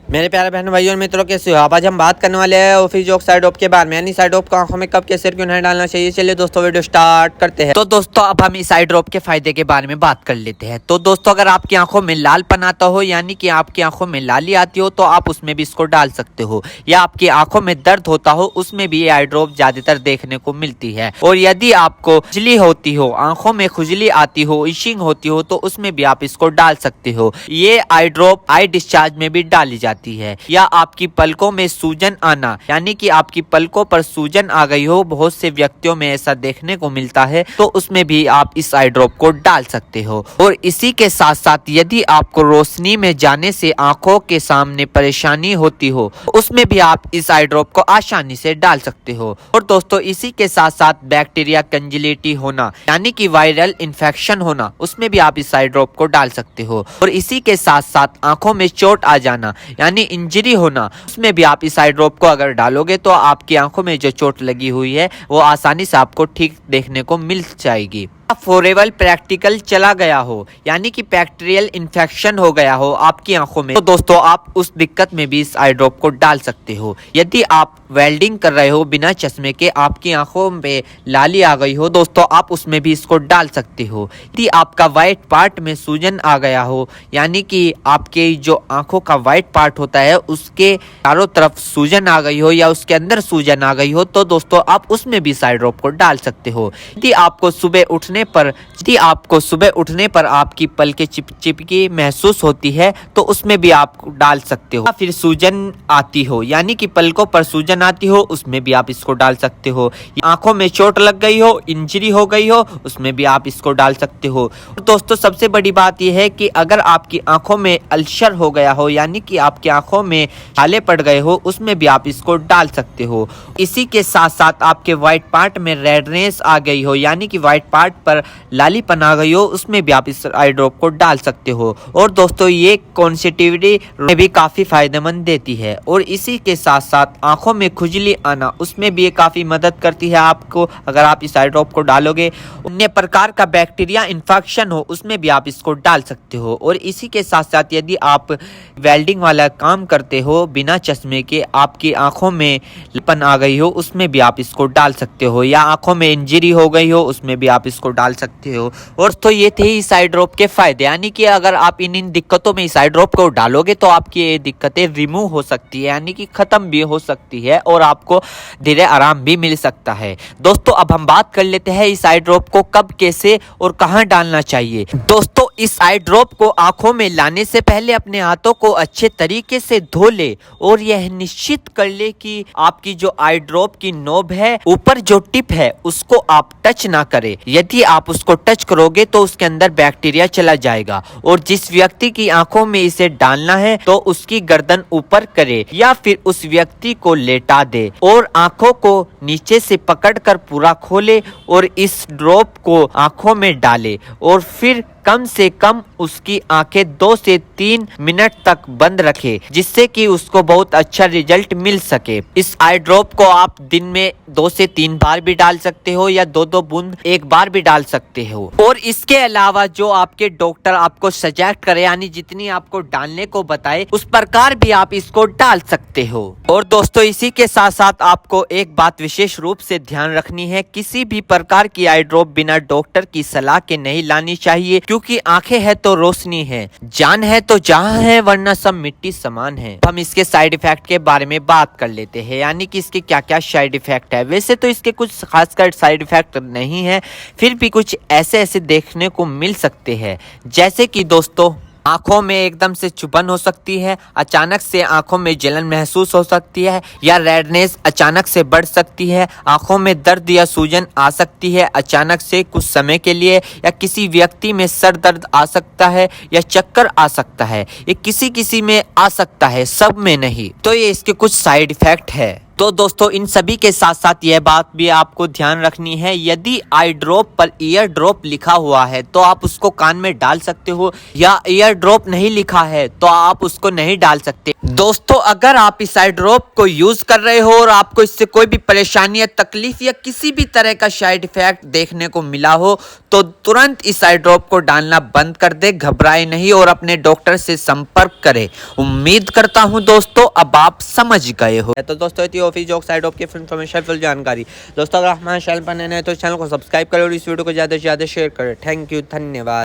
मेरे प्यारे बहन भाइयों और मित्रों, कैसे हो आप। आज हम बात करने वाले हैं ऑफिस जॉक साइड ऑफ के बारे में, यानी साइड ऑफ को आंखों में कब कैसे क्यों नहीं डालना चाहिए। चलिए दोस्तों वीडियो स्टार्ट करते हैं। तो दोस्तों अब हम इस आई ड्रॉप के फायदे के बारे में बात कर लेते हैं। तो दोस्तों अगर आपकी आंखों में लालपन आता हो, यानी कि आपकी आंखों में लाली आती हो, तो आप उसमें भी इसको डाल सकते हो। या आपकी आंखों में दर्द होता हो, उसमें भी ये आई ड्रॉप ज्यादातर देखने को मिलती है। और यदि आपको खुजली होती हो, आंखों में खुजली आती हो, इशिंग होती हो, तो उसमें भी आप इसको डाल सकते हो। ये आई ड्रॉप आई डिस्चार्ज में भी डाली जाती है। या आपकी पलकों में सूजन आना, यानी कि आपकी पलकों पर सूजन आ गई हो, बहुत से व्यक्तियों में ऐसा देखने को मिलता है, तो उसमें भी आप इस आई ड्रॉप को डाल सकते हो। और इसी के साथ साथ यदि आपको रोशनी में जाने से आंखों के सामने परेशानी होती हो, उसमें भी आप इस आई ड्रॉप को आसानी से डाल सकते हो। और दोस्तों इसी के साथ साथ बैक्टीरिया कंजिलिटी होना, यानी कि वायरल इन्फेक्शन होना, उसमें भी आप इस आई ड्रॉप को डाल सकते हो। और इसी के साथ साथ आंखों में चोट आ जाना, यानी इंजरी होना, उसमें भी आप इस आई ड्रॉप को अगर डालोगे तो आपकी आंखों में जो चोट लगी हुई है वो आसानी से आपको ठीक देखने को मिल जाएगी। फॉरेबल प्रैक्टिकल चला गया हो, यानी कि बैक्टीरियल इन्फेक्शन हो गया हो आपकी आंखों में, तो दोस्तों आप उस दिक्कत में भी इस आई ड्रॉप को डाल सकते हो। यदि आप वेल्डिंग कर रहे हो बिना चश्मे के, आपकी आंखों में लाली आ गई हो, दोस्तों आप उसमें भी इसको डाल सकते हो। यदि आपका व्हाइट पार्ट में सूजन आ गया हो, यानी कि आपके जो आंखों का व्हाइट पार्ट होता है उसके चारों तरफ सूजन आ गई हो या उसके अंदर सूजन आ गई हो, तो दोस्तों आप उसमें भी इस आई ड्रॉप को डाल सकते हो। यदि आपको सुबह उठने पर आपकी पलकें चिपचिपकी महसूस होती है, तो उसमें भी आप डाल सकते हो। फिर सूजन आती हो, यानी कि पलकों पर सूजन आती हो, उसमें भी आप इसको डाल सकते हो। आंखों में चोट लग गई हो, इंजरी हो गई हो, उसमें भी आप इसको डाल सकते हो। और दोस्तों सबसे बड़ी बात यह है कि अगर आपकी आंखों में अल्सर हो गया हो, यानी कि आपकी आंखों में छाले पड़ गए हो, उसमें भी आप इसको डाल सकते हो। इसी के साथ साथ आपके व्हाइट पार्ट में रेडनेस आ गई हो, यानी कि व्हाइट पार्ट पर लालीपन आ गई हो, उसमें भी आप इस आई ड्रॉप को डाल सकते हो। और दोस्तों ये कॉन्सेटिविटी में भी काफी फायदेमंद देती है। और इसी के साथ साथ आंखों में खुजली आना, उसमें भी ये काफी मदद करती है आपको। अगर आप इस आई ड्रॉप को डालोगे, अन्य प्रकार का बैक्टीरिया इन्फेक्शन हो, उसमें भी आप इसको डाल सकते हो। और इसी के साथ साथ यदि आप वेल्डिंग वाला काम करते हो बिना चश्मे के, आपकी आंखों में लालीपन आ गई हो, उसमें भी आप इसको डाल सकते हो। या आंखों में इंजरी हो गई हो, उसमें भी आप इसको डाल सकते हो। और तो ये थे इस आई ड्रॉप के फायदे, यानी कि अगर आप इन दिक्कतों में इस आई ड्रॉप को डालोगे तो आपकी ये दिक्कतें रिमूव हो सकती है, यानी कि खत्म भी हो सकती है और आपको धीरे आराम भी मिल सकता है। दोस्तों अब हम बात कर लेते हैं इस आई ड्रॉप को कब, कैसे और कहां डालना चाहिए। दोस्तों इस आई ड्रॉप को आंखों में लाने से पहले अपने हाथों को अच्छे तरीके से धो ले और यह निश्चित कर ले कि आपकी जो आई ड्रॉप की नोब है, ऊपर जो टिप है, उसको आप टच ना करें। यदि आप उसको टच करोगे तो उसके अंदर बैक्टीरिया चला जाएगा। और जिस व्यक्ति की आंखों में इसे डालना है तो उसकी गर्दन ऊपर करे या फिर उस व्यक्ति को लेटा दे और आंखों को नीचे से पकड़कर पूरा खोले और इस ड्रॉप को आंखों में डाले। और फिर कम से कम उसकी आंखें 2 से 3 मिनट तक बंद रखे, जिससे कि उसको बहुत अच्छा रिजल्ट मिल सके। इस आई ड्रॉप को आप दिन में 2 से 3 बार भी डाल सकते हो या 2-2 बूंद एक बार भी डाल सकते हो। और इसके अलावा जो आपके डॉक्टर आपको सजेस्ट करे, यानी जितनी आपको डालने को बताए, उस प्रकार भी आप इसको डाल सकते हो। और दोस्तों इसी के साथ साथ आपको एक बात विशेष रूप से ध्यान रखनी है, किसी भी प्रकार की आई ड्रॉप बिना डॉक्टर की सलाह के नहीं लानी चाहिए, क्योंकि आंखें है तो रोशनी है, जान है तो जहां है, वरना सब मिट्टी समान है। हम इसके साइड इफेक्ट के बारे में बात कर लेते हैं, यानी कि इसके क्या क्या साइड इफेक्ट है। वैसे तो इसके कुछ खासकर साइड इफेक्ट नहीं है, फिर भी कुछ ऐसे ऐसे देखने को मिल सकते हैं, जैसे कि दोस्तों आंखों में एकदम से चुभन हो सकती है, अचानक से आंखों में जलन महसूस हो सकती है, या रेडनेस अचानक से बढ़ सकती है, आंखों में दर्द या सूजन आ सकती है अचानक से कुछ समय के लिए, या किसी व्यक्ति में सर दर्द आ सकता है या चक्कर आ सकता है। ये किसी किसी में आ सकता है, सब में नहीं। तो ये इसके कुछ साइड इफेक्ट है। तो दोस्तों इन सभी के साथ साथ यह बात भी आपको ध्यान रखनी है, यदि आई ड्रॉप पर ईयर ड्रॉप लिखा हुआ है तो आप उसको कान में डाल सकते हो, या ईयर ड्रॉप नहीं लिखा है तो आप उसको नहीं डाल सकते। दोस्तों अगर आप इस आई ड्रॉप को यूज कर रहे हो और आपको इससे कोई भी परेशानी या तकलीफ या किसी भी तरह का साइड इफेक्ट देखने को मिला हो तो तुरंत इस आई ड्रॉप को डालना बंद कर दे, घबराए नहीं और अपने डॉक्टर से संपर्क करें। उम्मीद करता हूं दोस्तों अब आप समझ गए हो। तो दोस्तों ऑफिस जॉक साइड ऑफ की इन्फॉर्मेशन फुल जानकारी। दोस्तों अगर हमारे चैनल पर नए हैं तो चैनल को सब्सक्राइब करें और इस वीडियो को ज़्यादा से ज़्यादा शेयर करें। थैंक यू, धन्यवाद।